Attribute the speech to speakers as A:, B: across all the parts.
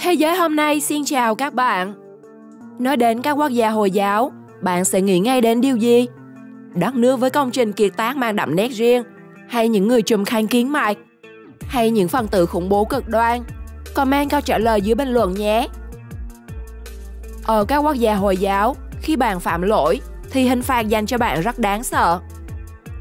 A: Thế giới hôm nay xin chào các bạn. Nói đến các quốc gia Hồi giáo, bạn sẽ nghĩ ngay đến điều gì? Đất nước với công trình kiệt tác mang đậm nét riêng, hay những người trùm khăn kín mạc, hay những phần tử khủng bố cực đoan? Comment câu trả lời dưới bình luận nhé. Ở các quốc gia Hồi giáo, khi bạn phạm lỗi thì hình phạt dành cho bạn rất đáng sợ.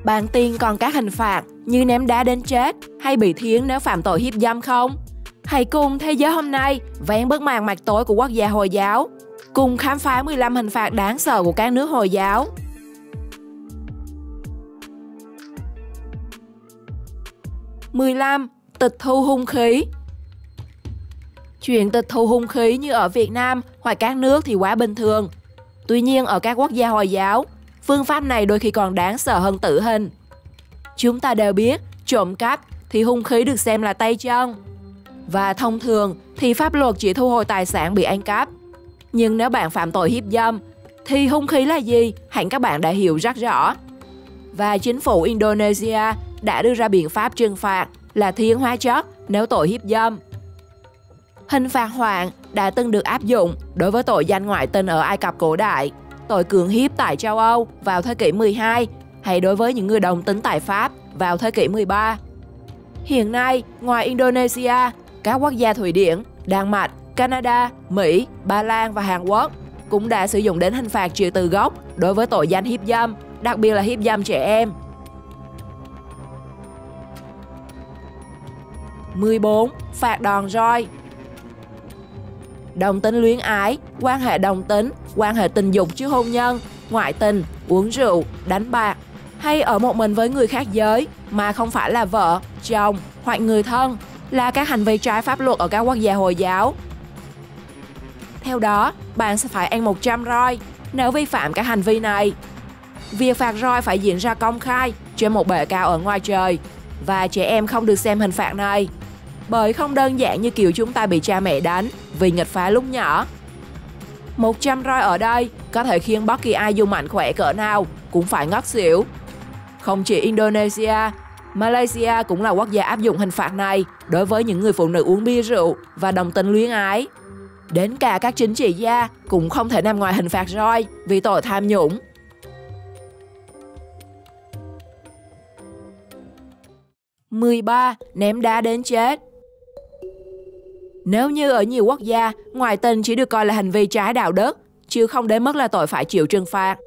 A: Bạn tin còn các hình phạt như ném đá đến chết hay bị thiến nếu phạm tội hiếp dâm không? Hãy cùng Thế giới hôm nay vén bức màn mặt tối của quốc gia Hồi giáo, cùng khám phá 15 hình phạt đáng sợ của các nước Hồi giáo. 15. Tịch thu hung khí. Chuyện tịch thu hung khí như ở Việt Nam hoặc các nước thì quá bình thường. Tuy nhiên ở các quốc gia Hồi giáo, phương pháp này đôi khi còn đáng sợ hơn tử hình. Chúng ta đều biết, trộm cắp thì hung khí được xem là tay chân. Và thông thường thì pháp luật chỉ thu hồi tài sản bị ăn cắp. Nhưng nếu bạn phạm tội hiếp dâm thì hung khí là gì hẳn các bạn đã hiểu rất rõ. Và chính phủ Indonesia đã đưa ra biện pháp trừng phạt là thiến hóa chất nếu tội hiếp dâm. Hình phạt hoạn đã từng được áp dụng đối với tội danh ngoại tình ở Ai Cập cổ đại, tội cưỡng hiếp tại châu Âu vào thế kỷ 12 hay đối với những người đồng tính tại Pháp vào thế kỷ 13. Hiện nay, ngoài Indonesia, các quốc gia Thụy Điển, Đan Mạch, Canada, Mỹ, Ba Lan và Hàn Quốc cũng đã sử dụng đến hình phạt trừ từ gốc đối với tội danh hiếp dâm, đặc biệt là hiếp dâm trẻ em. 14. Phạt đòn roi. Đồng tính luyến ái, quan hệ đồng tính, quan hệ tình dục trước hôn nhân, ngoại tình, uống rượu, đánh bạc hay ở một mình với người khác giới mà không phải là vợ, chồng hoặc người thân là các hành vi trái pháp luật ở các quốc gia Hồi giáo. Theo đó, bạn sẽ phải ăn 100 roi nếu vi phạm các hành vi này. Việc phạt roi phải diễn ra công khai trên một bệ cao ở ngoài trời và trẻ em không được xem hình phạt này, bởi không đơn giản như kiểu chúng ta bị cha mẹ đánh vì nghịch phá lúc nhỏ. 100 roi ở đây có thể khiến bất kỳ ai dù mạnh khỏe cỡ nào cũng phải ngất xỉu. Không chỉ Indonesia, Malaysia cũng là quốc gia áp dụng hình phạt này đối với những người phụ nữ uống bia rượu và đồng tính luyến ái. Đến cả các chính trị gia cũng không thể nằm ngoài hình phạt roi vì tội tham nhũng. 13. Ném đá đến chết. Nếu như ở nhiều quốc gia, ngoại tình chỉ được coi là hành vi trái đạo đức, chứ không đến mức là tội phải chịu trừng phạt.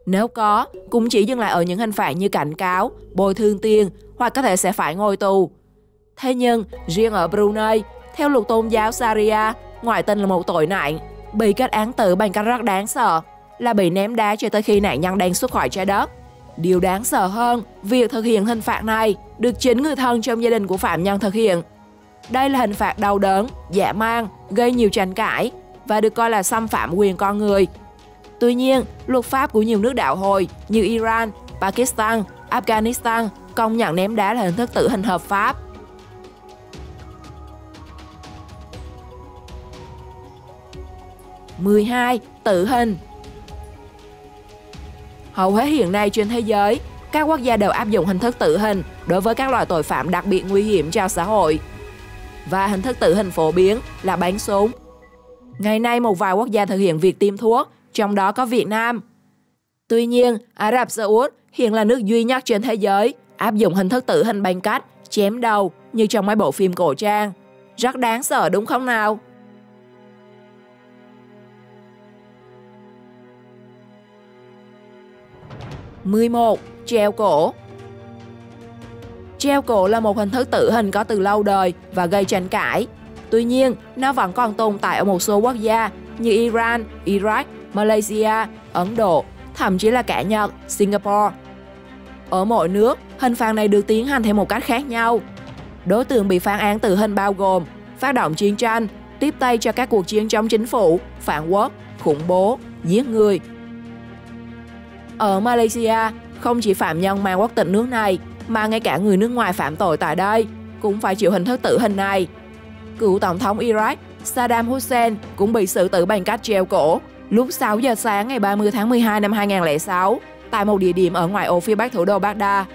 A: Nếu có, cũng chỉ dừng lại ở những hình phạt như cảnh cáo, bồi thường tiền hoặc có thể sẽ phải ngồi tù. Thế nhưng, riêng ở Brunei, theo luật tôn giáo Sharia, ngoại tình là một tội nặng, bị kết án tử bằng cách rất đáng sợ, là bị ném đá cho tới khi nạn nhân đang xuất khỏi trái đất. Điều đáng sợ hơn, việc thực hiện hình phạt này được chính người thân trong gia đình của phạm nhân thực hiện. Đây là hình phạt đau đớn, dã man, gây nhiều tranh cãi và được coi là xâm phạm quyền con người. Tuy nhiên, luật pháp của nhiều nước đạo Hồi như Iran, Pakistan, Afghanistan công nhận ném đá là hình thức tử hình hợp pháp. 12. Tử hình. Hầu hết hiện nay trên thế giới, các quốc gia đều áp dụng hình thức tử hình đối với các loại tội phạm đặc biệt nguy hiểm cho xã hội. Và hình thức tử hình phổ biến là bắn súng. Ngày nay một vài quốc gia thực hiện việc tiêm thuốc, trong đó có Việt Nam. Tuy nhiên, Ả Rập Xê Út hiện là nước duy nhất trên thế giới áp dụng hình thức tử hình bằng cách chém đầu như trong mấy bộ phim cổ trang. Rất đáng sợ đúng không nào? 11. Treo cổ. Treo cổ là một hình thức tử hình có từ lâu đời và gây tranh cãi. Tuy nhiên, nó vẫn còn tồn tại ở một số quốc gia như Iran, Iraq, Malaysia, Ấn Độ, thậm chí là cả Nhật, Singapore. Ở mỗi nước, hình phạt này được tiến hành theo một cách khác nhau. Đối tượng bị phán án tử hình bao gồm phát động chiến tranh, tiếp tay cho các cuộc chiến chống chính phủ, phản quốc, khủng bố, giết người. Ở Malaysia, không chỉ phạm nhân mang quốc tịch nước này, mà ngay cả người nước ngoài phạm tội tại đây cũng phải chịu hình thức tử hình này. Cựu tổng thống Iraq Saddam Hussein cũng bị xử tử bằng cách treo cổ lúc 6 giờ sáng ngày 30 tháng 12 năm 2006 tại một địa điểm ở ngoại ô phía bắc thủ đô Baghdad.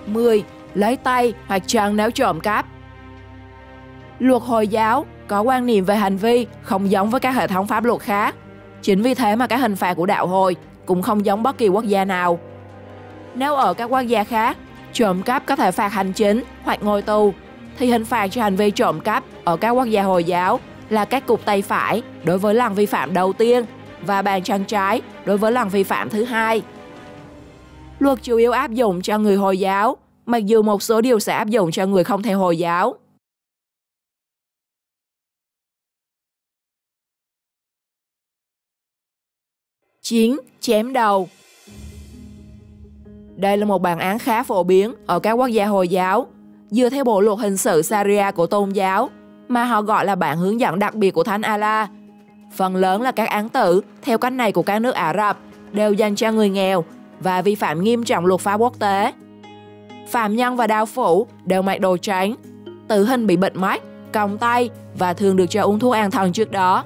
A: 10. lấy tay hoặc chân nếu trộm cắp. Luật Hồi giáo có quan niệm về hành vi không giống với các hệ thống pháp luật khác. Chính vì thế mà các hình phạt của đạo Hồi cũng không giống bất kỳ quốc gia nào. Nếu ở các quốc gia khác, trộm cắp có thể phạt hành chính hoặc ngồi tù, thì hình phạt cho hành vi trộm cắp ở các quốc gia Hồi giáo là cắt cụt tay phải đối với lần vi phạm đầu tiên và bàn chân trái đối với lần vi phạm thứ hai. Luật chủ yếu áp dụng cho người Hồi giáo, mặc dù một số điều sẽ áp dụng cho người không theo Hồi giáo. Chiến chém đầu. Đây là một bản án khá phổ biến ở các quốc gia Hồi giáo, dựa theo bộ luật hình sự Sharia của tôn giáo, mà họ gọi là bản hướng dẫn đặc biệt của Thánh Allah. Phần lớn là các án tử theo cách này của các nước Ả Rập đều dành cho người nghèo và vi phạm nghiêm trọng luật pháp quốc tế. Phạm nhân và đao phủ đều mặc đồ trắng, tử hình bị bịt mắt, còng tay và thường được cho uống thuốc an thần trước đó.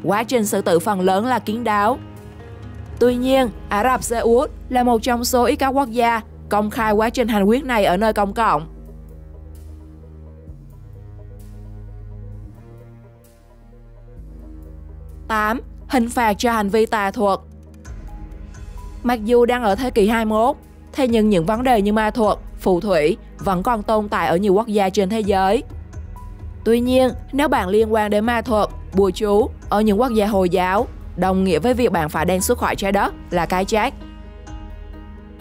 A: Quá trình xử tử phần lớn là kín đáo. Tuy nhiên, Ả Rập Xê Út là một trong số ít các quốc gia công khai quá trình hành quyết này ở nơi công cộng. (8) Hình phạt cho hành vi tà thuật. Mặc dù đang ở thế kỷ 21, thế nhưng những vấn đề như ma thuật, phù thủy vẫn còn tồn tại ở nhiều quốc gia trên thế giới. Tuy nhiên, nếu bạn liên quan đến ma thuật, bùa chú ở những quốc gia Hồi giáo, đồng nghĩa với việc bạn phải đen xuất khỏi trái đất là cái chết.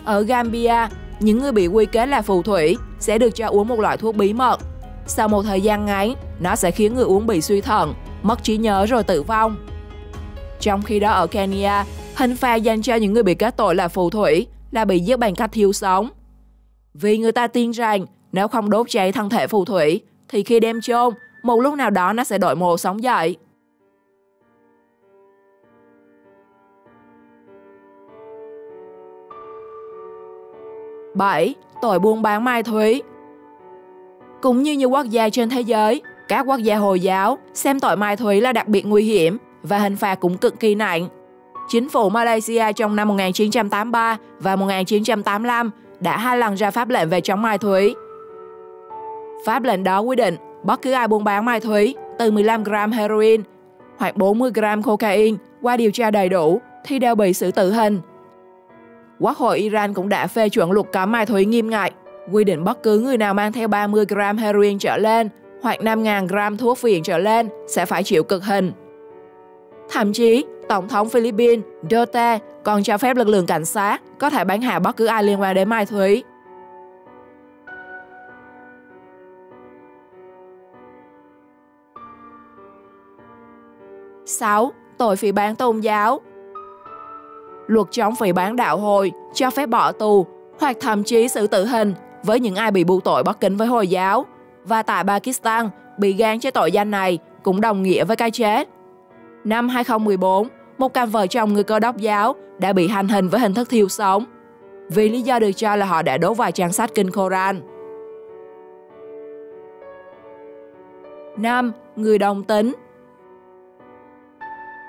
A: Ở Gambia, những người bị quy kết là phù thủy sẽ được cho uống một loại thuốc bí mật. Sau một thời gian ngắn, nó sẽ khiến người uống bị suy thận, mất trí nhớ rồi tử vong. Trong khi đó ở Kenya, hình phạt dành cho những người bị kết tội là phù thủy là bị giết bằng cách thiêu sống. Vì người ta tin rằng nếu không đốt cháy thân thể phù thủy, thì khi đem chôn, một lúc nào đó nó sẽ đổi mồ sống dậy. (7) Tội buôn bán ma túy. Cũng như nhiều quốc gia trên thế giới, các quốc gia Hồi giáo xem tội ma túy là đặc biệt nguy hiểm và hình phạt cũng cực kỳ nặng. Chính phủ Malaysia trong năm 1983 và 1985 đã 2 lần ra pháp lệnh về chống ma túy. Pháp lệnh đó quy định bất cứ ai buôn bán ma túy từ 15 gram heroin hoặc 40 gram cocaine qua điều tra đầy đủ thì đều bị xử tử hình. Quốc hội Iran cũng đã phê chuẩn luật cấm ma túy nghiêm ngặt, quy định bất cứ người nào mang theo 30 gram heroin trở lên hoặc 5.000 gram thuốc phiện trở lên sẽ phải chịu cực hình. Thậm chí, Tổng thống Philippines Duterte còn cho phép lực lượng cảnh sát có thể bắn hạ bất cứ ai liên quan đến ma túy. (6) Tội phỉ báng tôn giáo. Luật chống phỉ báng đạo Hồi cho phép bỏ tù hoặc thậm chí xử tử hình với những ai bị buộc tội bất kính với Hồi giáo, và tại Pakistan, bị gán cho tội danh này cũng đồng nghĩa với cái chết. Năm 2014, một cặp vợ chồng người Cơ đốc giáo đã bị hành hình với hình thức thiêu sống, vì lý do được cho là họ đã đốt vài trang sách kinh Koran. 5. Người đồng tính.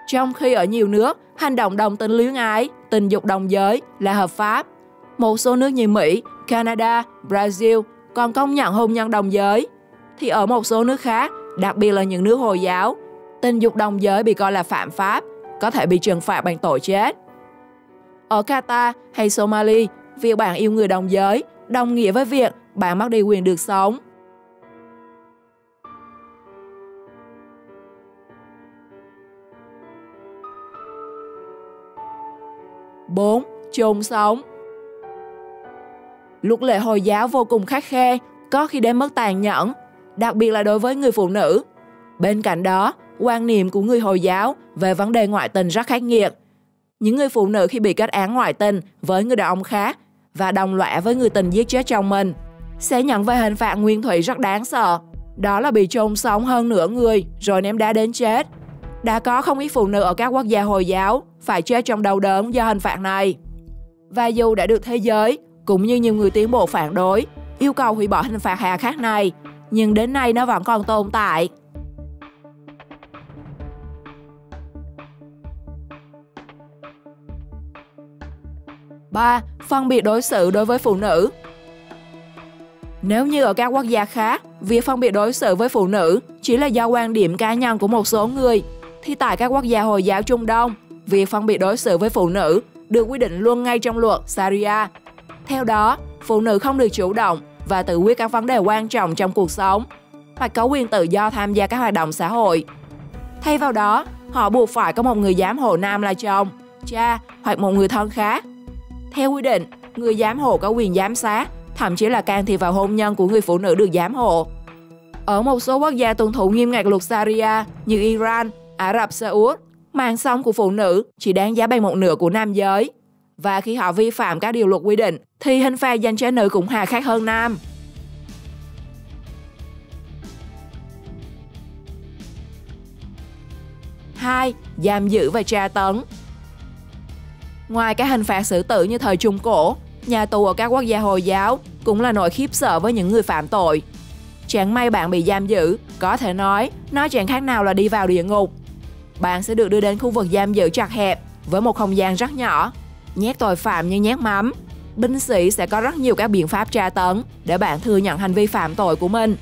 A: Trong khi ở nhiều nước, hành động đồng tính luyến ái, tình dục đồng giới là hợp pháp, một số nước như Mỹ, Canada, Brazil còn công nhận hôn nhân đồng giới, thì ở một số nước khác, đặc biệt là những nước Hồi giáo, tình dục đồng giới bị coi là phạm pháp, có thể bị trừng phạt bằng tội chết. Ở Qatar hay Somalia, việc bạn yêu người đồng giới đồng nghĩa với việc bạn mất đi quyền được sống. 4. Chôn sống. Luật lệ Hồi giáo vô cùng khắt khe, có khi đến mức tàn nhẫn, đặc biệt là đối với người phụ nữ. Bên cạnh đó, quan niệm của người Hồi giáo về vấn đề ngoại tình rất khắc nghiệt. Những người phụ nữ khi bị kết án ngoại tình với người đàn ông khác và đồng lõa với người tình giết chết chồng mình sẽ nhận về hình phạt nguyên thủy rất đáng sợ. Đó là bị chôn sống hơn nửa người rồi ném đá đến chết. Đã có không ít phụ nữ ở các quốc gia Hồi giáo phải chết trong đau đớn do hình phạt này. Và dù đã được thế giới, cũng như nhiều người tiến bộ phản đối, yêu cầu hủy bỏ hình phạt hà khắc này, nhưng đến nay nó vẫn còn tồn tại. 3. Phân biệt đối xử đối với phụ nữ. Nếu như ở các quốc gia khác, việc phân biệt đối xử với phụ nữ chỉ là do quan điểm cá nhân của một số người, thì tại các quốc gia Hồi giáo Trung Đông, việc phân biệt đối xử với phụ nữ được quy định luôn ngay trong luật Sharia. Theo đó, phụ nữ không được chủ động và tự quyết các vấn đề quan trọng trong cuộc sống, hoặc có quyền tự do tham gia các hoạt động xã hội. Thay vào đó, họ buộc phải có một người giám hộ nam là chồng, cha hoặc một người thân khác. Theo quy định, người giám hộ có quyền giám sát, thậm chí là can thiệp vào hôn nhân của người phụ nữ được giám hộ. Ở một số quốc gia tuân thủ nghiêm ngặt luật Sharia như Iran, Ả Rập Xê Út, mạng sống của phụ nữ chỉ đáng giá bằng một nửa của nam giới. Và khi họ vi phạm các điều luật quy định, thì hình phạt dành cho nữ cũng hà khắc hơn nam. Hai, giam giữ và tra tấn. Ngoài các hình phạt xử tử như thời Trung Cổ, nhà tù ở các quốc gia Hồi giáo cũng là nỗi khiếp sợ với những người phạm tội. Chẳng may bạn bị giam giữ, có thể nói nó chẳng khác nào là đi vào địa ngục. Bạn sẽ được đưa đến khu vực giam giữ chật hẹp với một không gian rất nhỏ, nhét tội phạm như nhét mắm. Binh sĩ sẽ có rất nhiều các biện pháp tra tấn để bạn thừa nhận hành vi phạm tội của mình.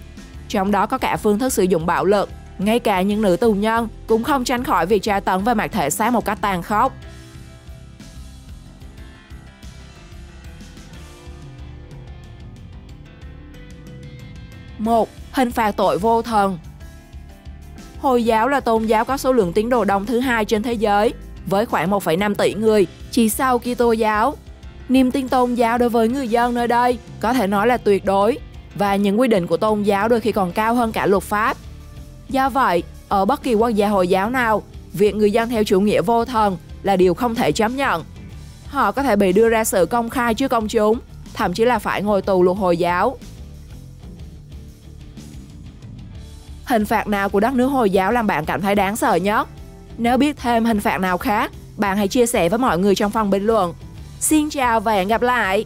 A: Trong đó có cả phương thức sử dụng bạo lực. Ngay cả những nữ tù nhân cũng không tránh khỏi việc tra tấn về mặt thể xác một cách tàn khốc. 1. Hình phạt tội vô thần. Hồi giáo là tôn giáo có số lượng tín đồ đông thứ hai trên thế giới, với khoảng 1,5 tỷ người, chỉ sau Kitô giáo. Niềm tin tôn giáo đối với người dân nơi đây có thể nói là tuyệt đối, và những quy định của tôn giáo đôi khi còn cao hơn cả luật pháp. Do vậy, ở bất kỳ quốc gia Hồi giáo nào, việc người dân theo chủ nghĩa vô thần là điều không thể chấp nhận. Họ có thể bị đưa ra xử công khai trước công chúng, thậm chí là phải ngồi tù luật Hồi giáo. Hình phạt nào của đất nước Hồi giáo làm bạn cảm thấy đáng sợ nhất? Nếu biết thêm hình phạt nào khác, bạn hãy chia sẻ với mọi người trong phần bình luận. Xin chào và hẹn gặp lại!